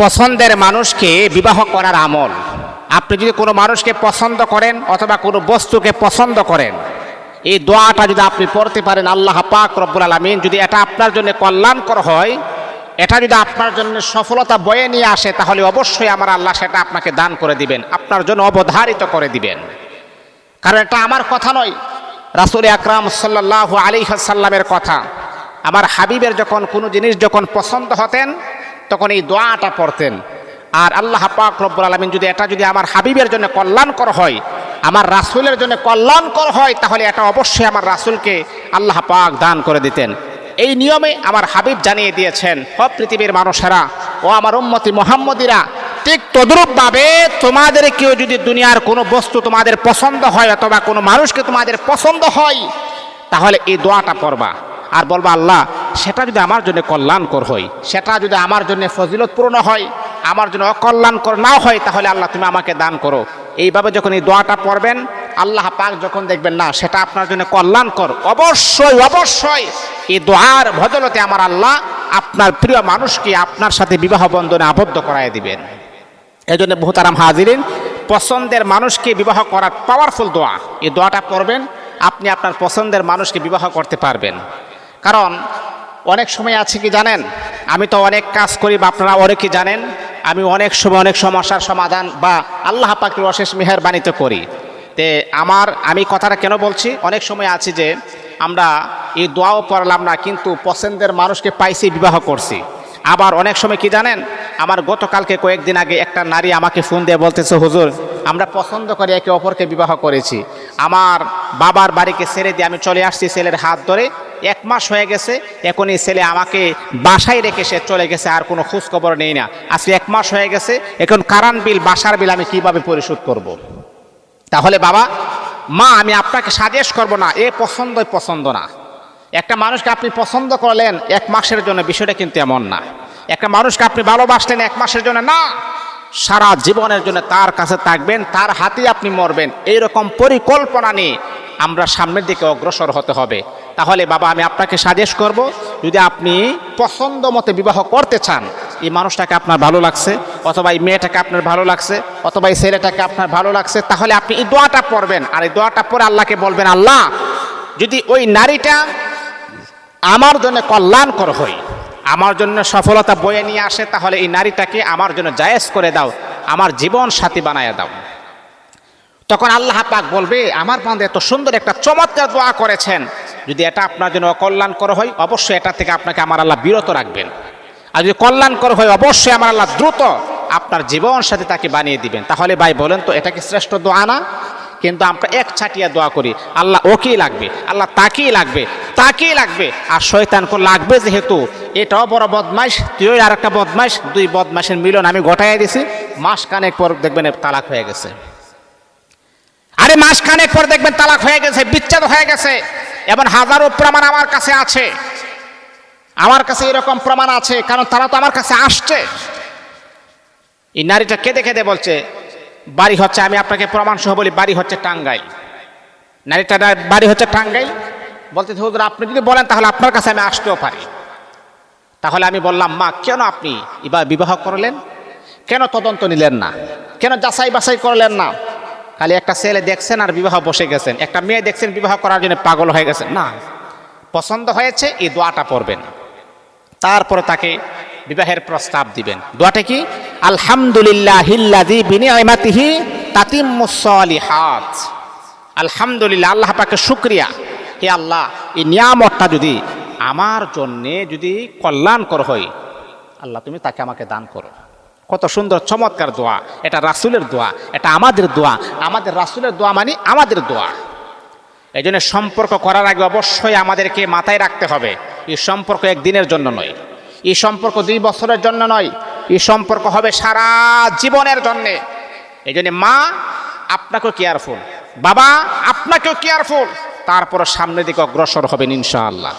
পছন্দের মানুষকে বিবাহ করার আমল। আপনি যদি কোনো মানুষকে পছন্দ করেন অথবা কোনো বস্তুকে পছন্দ করেন, এই দোয়াটা যদি আপনি পড়তে পারেন, আল্লাহ পাক রব্বুল আলামিন যদি এটা আপনার জন্য কল্যাণকর হয়, এটা যদি আপনার জন্য সফলতা বয়ে নিয়ে আসে, তাহলে অবশ্যই আমার আল্লাহ সেটা আপনাকে দান করে দিবেন, আপনার জন্য অবধারিত করে দিবেন। কারণ এটা আমার কথা নয়, রাসূল আকরাম সাল্লাল্লাহু আলাইহি ওয়াসাল্লামের কথা। আমার হাবিবের যখন কোনো জিনিস যখন পছন্দ হতেন, তখন এই দোয়াটা পড়তেন। আর আল্লাহ পাক রব্বুল আলামিন যদি এটা যদি আমার হাবিবের জন্য কল্যাণকর হয়, আমার রাসূলের জন্য কল্যাণকর হয়, তাহলে এটা অবশ্যই আমার রাসূলকে আল্লাহ পাক দান করে দিতেন। এই নিয়মে আমার হাবিব জানিয়ে দিয়েছেন, সব পৃথিবীর মানুষেরা ও আমার উম্মতি মুহাম্মদীরা, ঠিক তদ্রূপভাবে তোমাদের কেউ যদি দুনিয়ার কোনো বস্তু তোমাদের পছন্দ হয় অথবা কোনো মানুষকে তোমাদের পছন্দ হয়, তাহলে এই দোয়াটা পড়বা আর বলবা, আল্লাহ সেটা যদি আমার জন্য কল্যাণকর হয়, সেটা যদি আমার জন্য ফজিলতপূর্ণ হয়, আমার জন্য অকল্যাণকর নাও হয়, তাহলে আল্লাহ তুমি আমাকে দান করো। এইভাবে যখন এই দোয়াটা পড়বেন, আল্লাহ পাক যখন দেখবেন না সেটা আপনার জন্য কল্যাণকর, অবশ্যই অবশ্যই এই দোয়ার বদলতে আমার আল্লাহ আপনার প্রিয় মানুষকে আপনার সাথে বিবাহ বন্ধনে আবদ্ধ করায় দিবেন। এই জন্য মুহতারাম হাজিরিন, পছন্দের মানুষকে বিবাহ করার পাওয়ারফুল দোয়া, এই দোয়াটা পড়বেন, আপনি আপনার পছন্দের মানুষকে বিবাহ করতে পারবেন। কারণ অনেক সময় আছে কি জানেন, আমি তো অনেক কাজ করি বা আপনারা অনেকেই জানেন, আমি অনেক সময় অনেক সমস্যার সমাধান বা আল্লাহ পাকের অশেষ মেহেরবানিতে করি। আমি কথাটা কেন বলছি, অনেক সময় আছে যে আমরা এই দোয়াও পড়লাম না, কিন্তু পছন্দের মানুষকে পাইছি, বিবাহ করছি। আবার অনেক সময় কি জানেন, আমার গতকালকে কয়েকদিন আগে একটা নারী আমাকে ফোন দিয়ে বলতেছে, হুজুর আমরা পছন্দ করে একে অপরকে বিবাহ করেছি, আমার বাবার বাড়িকে ছেড়ে দিয়ে আমি চলে আসছি ছেলের হাত ধরে, 1 মাস হয়ে গেছে, এখন এই ছেলে আমাকে বাসায় রেখে সে চলে গেছে, আর কোনো খোঁজখবর নেই না। আজকে 1 মাস হয়ে গেছে, এখন কারেন্ট বিল, বাসার বিল আমি কিভাবে পরিশোধ করব। তাহলে বাবা মা, আমি আপনাকে সাজেস্ট করব না, পছন্দ না। একটা মানুষকে আপনি পছন্দ করলেন 1 মাসের জন্য, বিষয়টা কিন্তু এমন না। একটা মানুষকে আপনি ভালোবাসলেন 1 মাসের জন্য না, সারা জীবনের জন্য তার কাছে থাকবেন, তার হাতে আপনি মরবেন, এইরকম পরিকল্পনা নিয়ে আমরা সামনের দিকে অগ্রসর হতে হবে। তাহলে বাবা আমি আপনাকে সাজেস্ট করব, যদি আপনি পছন্দ মতো বিবাহ করতে চান, এই মানুষটাকে আপনার ভালো লাগছে, অথবা এই মেয়েটাকে আপনার ভালো লাগছে, অথবা এই ছেলেটাকে আপনার ভালো লাগছে, তাহলে আপনি এই দোয়াটা পড়বেন। আর এই দোয়াটা পড়ে আল্লাহকে বলবেন, আল্লাহ যদি ওই নারীটা আমার জন্য কল্যাণকর হয়, আমার জন্য সফলতা বয়ে নিয়ে আসে, তাহলে এই নারীটাকে আমার জন্য জায়েজ করে দাও, আমার জীবন সাথী বানায় দাও। তখন আল্লাহ পাক বলবে, আমার বান্দা এত সুন্দর একটা চমৎকার দোয়া করেছেন, যদি এটা আপনার জন্য অকল্যাণকর হয়, অবশ্যই এটা থেকে আপনাকে আমার আল্লাহ বিরত রাখবেন। আর যদি কল্যাণকর হয়, অবশ্যই আমার আল্লাহ দ্রুত আপনার জীবন সাথী তাকে বানিয়ে দিবেন। তাহলে ভাই বলেন তো, এটা কি শ্রেষ্ঠ দোয়া না? কিন্তু আমরা এক ছাটিয়া দোয়া করি, আল্লাহ ওকেই লাগবে, আল্লাহ তাকেই লাগবে, তাকেই লাগবে, আর শয়তানকে লাগবে যেহেতু, এটাও বড় বদমাইশ, তুই আর একটা বদমাইশ, 2 বদমাইশের মিলন আমি ঘটাইয়া দিছি, মাসখানেক পর দেখবেন তালাক হয়ে গেছে। আরে মাসখানেক পর দেখবেন তালাক হয়ে গেছে, বিচ্ছেদ হয়ে গেছে। এমন হাজারো প্রমাণ আমার কাছে আছে, আমার কাছে এরকম প্রমাণ আছে, কারণ তারা তো আমার কাছে আসছে। এই নারীটা কেঁদে কেঁদে বলছে, বাড়ি হচ্ছে, আমি আপনাকে প্রমাণ সহ বলি, বাড়ি হচ্ছে টাঙ্গাইল। নারীটার বাড়ি হচ্ছে টাঙ্গাইল। বলতে হুজুর আপনি যদি বলেন তাহলে আপনার কাছে আমি আসতেও পারি। তাহলে আমি বললাম, মা কেন আপনি এবার বিবাহ করলেন, কেন তদন্ত নিলেন না, কেন যাচাই বাছাই করলেন না? খালি একটা ছেলে দেখছেন আর বিবাহ বসে গেছেন, একটা মেয়ে দেখছেন বিবাহ করার জন্য পাগল হয়ে গেছেন না। পছন্দ হয়েছে, এই দোয়াটা পড়বেন, তারপরে তাকে বিবাহের প্রস্তাব দিবেন। দোয়াটা কি? আলহামদুলিল্লাহিল্লাযী বিনিআমাতিহি তাতিম্মুস সালিহাত। আলহামদুলিল্লাহ, আল্লাহ পাকের শুকরিয়া, হে আল্লাহ এই নিয়ামতটা যদি আমার জন্যে যদি কল্যাণকর হয়, আল্লাহ তুমি তাকে আমাকে দান করো। কত সুন্দর চমৎকার দোয়া, এটা রাসূলের দোয়া, এটা আমাদের দোয়া, আমাদের রাসূলের দোয়া মানে আমাদের দোয়া। এই জন্য সম্পর্ক করার আগে অবশ্যই আমাদেরকে মাথায় রাখতে হবে, এই সম্পর্ক একদিনের জন্য নয়, এই সম্পর্ক 2 বছরের জন্য নয়, এই সম্পর্ক হবে সারা জীবনের জন্যে। এই জন্য মা আপনাকেও কেয়ারফুল, বাবা আপনাকেও কেয়ারফুল, তারপর সামনের দিকে অগ্রসর হবেন ইনশাআল্লাহ।